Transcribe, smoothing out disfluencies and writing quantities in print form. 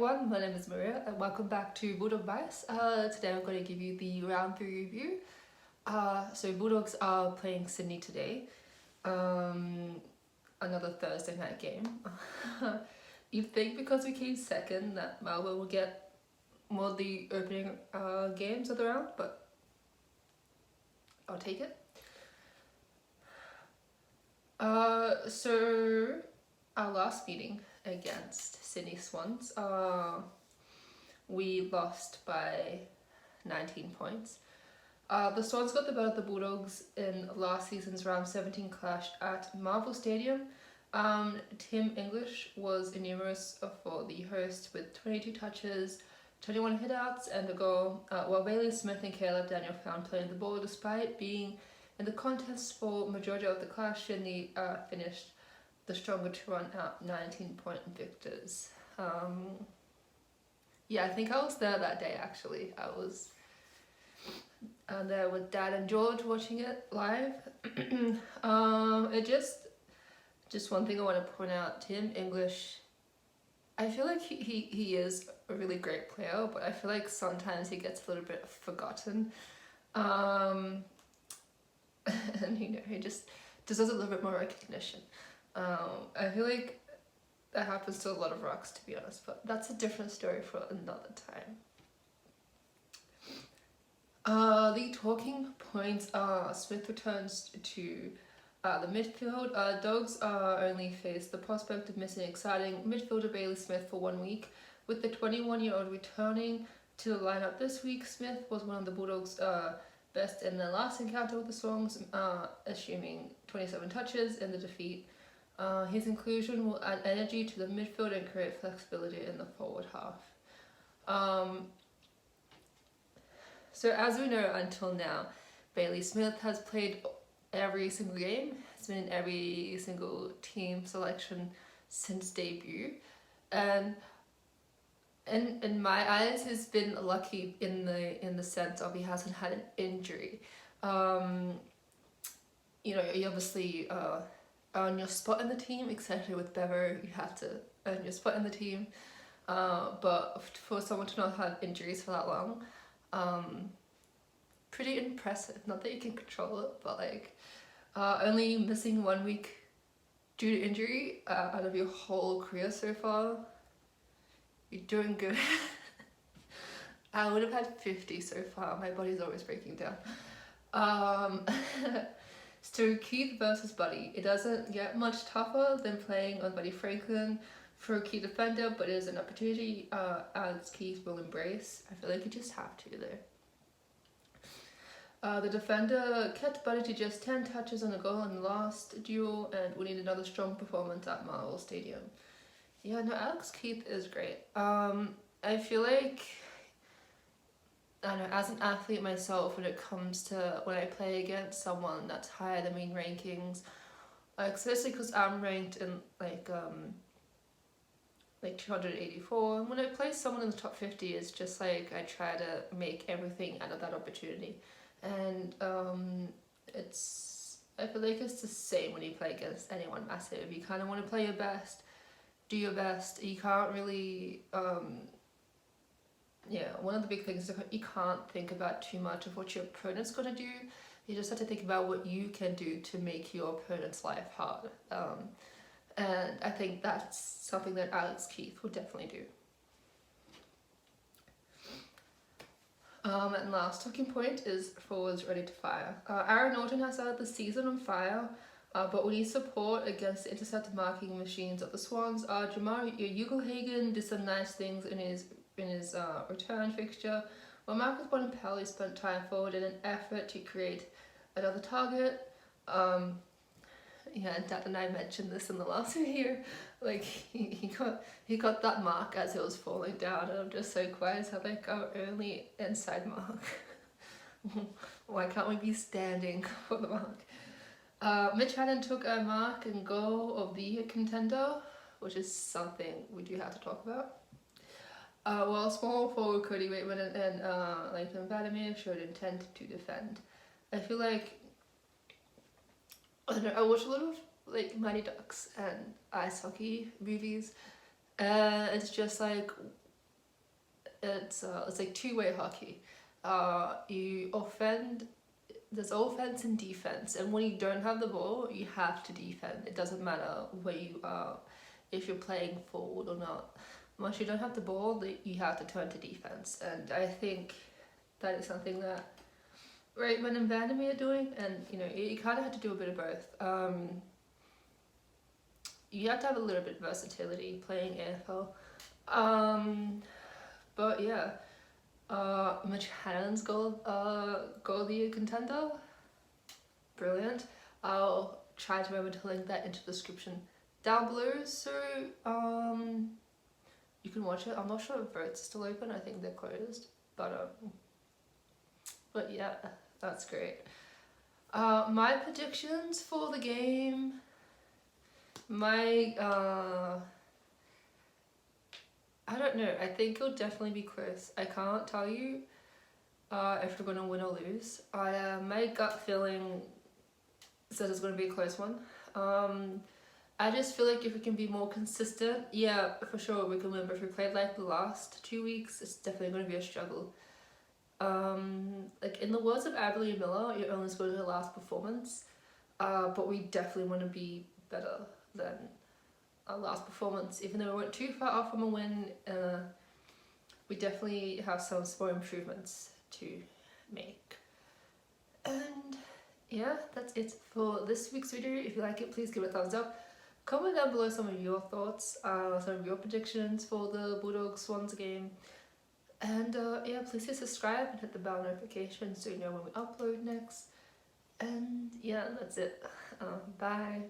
everyone, my name is Maria and welcome back to Bulldog Bias. Today I'm going to give you the round 3 review. So Bulldogs are playing Sydney today, another Thursday night game. You'd think because we came second that Melbourne will get more of the opening games of the round, but I'll take it. So our last meeting against Sydney Swans, we lost by 19 points. The Swans got the better of the Bulldogs in last season's round 17 clash at Marvel Stadium. Tim English was numerous for the host with 22 touches, 21 hitouts and a goal, while Bailey Smith and Caleb Daniel found playing the ball despite being in the contest for majority of the clash. Sydney finished the stronger to run out 19-point victors. Yeah, I think I was there that day actually. I was there with Dad and George watching it live. It just one thing I want to point out, Tim English, I feel like he is a really great player, but I feel like sometimes he gets a little bit forgotten. And he just deserves a little bit more recognition. I feel like that happens to a lot of rocks, to be honest, but that's a different story for another time. The talking points are Smith returns to the midfield. Dogs only face the prospect of missing exciting midfielder Bailey Smith for 1 week, with the 21-year-old returning to the lineup this week. Smith was one of the Bulldogs' best in their last encounter with the Swans, assuming 27 touches in the defeat. His inclusion will add energy to the midfield and create flexibility in the forward half. So as we know until now, Bailey Smith has played every single game. He's been in every single team selection since debut. And in my eyes, he's been lucky in the sense of he hasn't had an injury. You know, you obviously earn your spot in the team, especially with Bevo, you have to earn your spot in the team. But for someone to not have injuries for that long, pretty impressive. Not that you can control it, but like only missing 1 week due to injury out of your whole career so far, you're doing good. I would have had 50 so far. My body's always breaking down. So Keith versus Buddy. It doesn't get much tougher than playing on Buddy Franklin for a key defender, but it is an opportunity as Keith will embrace. I feel like you just have to there. The defender kept Buddy to just 10 touches on a goal in the last duel, and we need another strong performance at Marvel Stadium. Yeah, no, Alex Keith is great. I feel like, I don't know, as an athlete myself, when it comes to when I play against someone that's higher than me in rankings, especially because I'm ranked in like 284, and when I play someone in the top 50, it's just like I try to make everything out of that opportunity. And I feel like it's the same when you play against anyone massive. You kind of want to play your best, do your best. You can't really one of the big things is you can't think about too much of what your opponent's gonna do. You just have to think about what you can do to make your opponent's life hard. And I think that's something that Alex Keith will definitely do. And last talking point is forwards ready to fire. Aaron Norton has started the season on fire, but we need support against the interceptor marking machines of the Swans. Jamar Ugelhagen did some nice things in his return fixture, while Marcus Bonampelli spent time forward in an effort to create another target. And Dad and I mentioned this in the last video. Like he got that mark as it was falling down, and I'm just so quiet. So like our only inside mark. Why can't we be standing for the mark? Mitch Hannon took a mark and goal of the contender, which is something we do have to talk about. While small forward Cody Waitman and Lathan Vladimir showed intent to defend. I feel like, I don't know, I watch a lot of like Mighty Ducks and ice hockey movies, it's just like it's like two-way hockey. You offend. There's offense and defense, and when you don't have the ball, you have to defend. It doesn't matter where you are, if you're playing forward or not. Once you don't have the ball, you have to turn to defense, and I think that is something that Raymond and Vandermeer are doing, and you kind of have to do a bit of both. You have to have a little bit of versatility playing AFL. But yeah. Mitch Hannon's goal of the year contender. Brilliant. I'll try to remember to link that into the description down below, so you can watch it. I'm not sure if votes are still open. I think they're closed, but yeah, that's great. My predictions for the game. I don't know. I think it'll definitely be close. I can't tell you if we're going to win or lose. My gut feeling says it's going to be a close one. I just feel like if we can be more consistent, yeah, for sure we can win. But if we played like the last 2 weeks, it's definitely going to be a struggle. Like in the words of Aberley Miller, you're only supposed to last performance. But we definitely want to be better than our last performance. Even though we weren't too far off from a win, we definitely have some small improvements to make. And yeah, that's it for this week's video. If you like it, please give it a thumbs up. Comment down below some of your thoughts, some of your predictions for the Bulldogs Swans game. And yeah, please hit subscribe and hit the bell notification so you know when we upload next. And yeah, that's it. Bye.